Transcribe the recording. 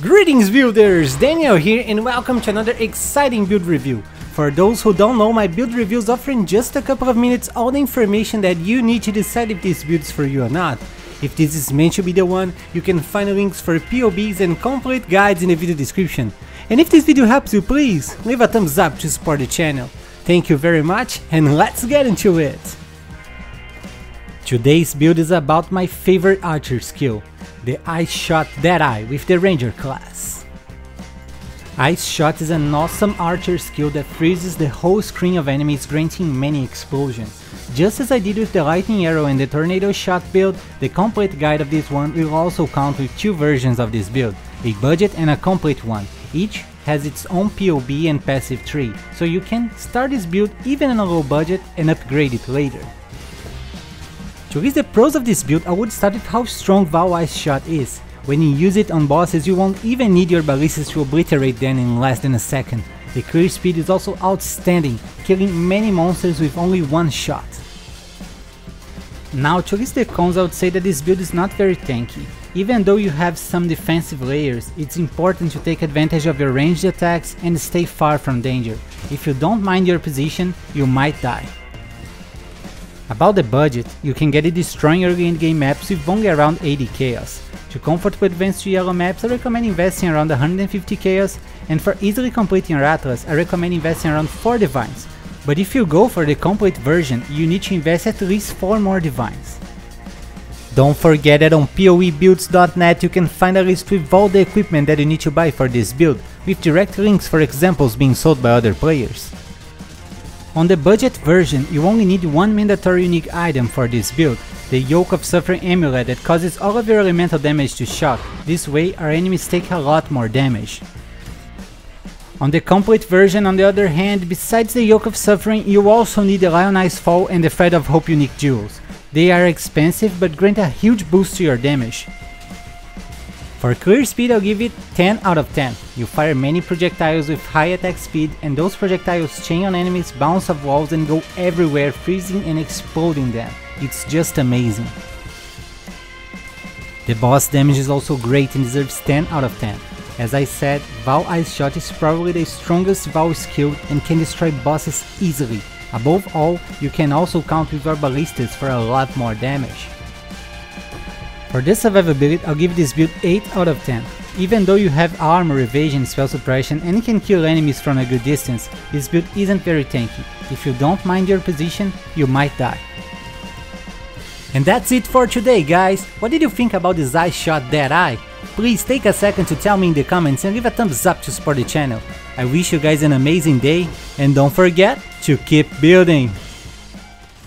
Greetings builders, Daniel here and welcome to another exciting build review. For those who don't know, my build reviews offer in just a couple of minutes all the information that you need to decide if this build is for you or not. If this is meant to be the one, you can find links for POBs and complete guides in the video description. And if this video helps you, please leave a thumbs up to support the channel. Thank you very much and let's get into it! Today's build is about my favorite archer skill, the Ice Shot Deadeye with the Ranger class. Ice Shot is an awesome archer skill that freezes the whole screen of enemies, granting many explosions. Just as I did with the Lightning Arrow and the Tornado Shot build, the complete guide of this one will also count with two versions of this build, a budget and a complete one. Each has its own POB and passive tree, so you can start this build even on a low budget and upgrade it later. To list the pros of this build, I would start with how strong Val Ice Shot is. When you use it on bosses, you won't even need your ballistas to obliterate them in less than a second. The clear speed is also outstanding, killing many monsters with only one shot. Now, to list the cons, I would say that this build is not very tanky. Even though you have some defensive layers, it's important to take advantage of your ranged attacks and stay far from danger. If you don't mind your position, you might die. About the budget, you can get it destroying early endgame maps with only around 80 chaos. To comfortably advance to yellow maps, I recommend investing around 150 chaos, and for easily completing your atlas, I recommend investing around 4 divines. But if you go for the complete version, you need to invest at least 4 more divines. Don't forget that on PoEbuilds.net you can find a list with all the equipment that you need to buy for this build, with direct links for examples being sold by other players. On the budget version, you only need one mandatory unique item for this build, the Yoke of Suffering amulet that causes all of your elemental damage to shock. This way our enemies take a lot more damage. On the complete version, on the other hand, besides the Yoke of Suffering, you also need the Lion Eyes Fall and the Thread of Hope unique jewels. They are expensive but grant a huge boost to your damage. For clear speed, I'll give it 10 out of 10. You fire many projectiles with high attack speed, and those projectiles chain on enemies, bounce off walls and go everywhere, freezing and exploding them. It's just amazing. The boss damage is also great and deserves 10 out of 10. As I said, Val Ice Shot is probably the strongest Val skill and can destroy bosses easily. Above all, you can also count with your ballistas for a lot more damage. For the survivability, I'll give this build 8 out of 10. Even though you have armor, evasion, spell suppression and you can kill enemies from a good distance, this build isn't very tanky. If you don't mind your position, you might die. And that's it for today, guys! What did you think about this Ice Shot Deadeye? Please take a second to tell me in the comments and leave a thumbs up to support the channel. I wish you guys an amazing day and don't forget to keep building!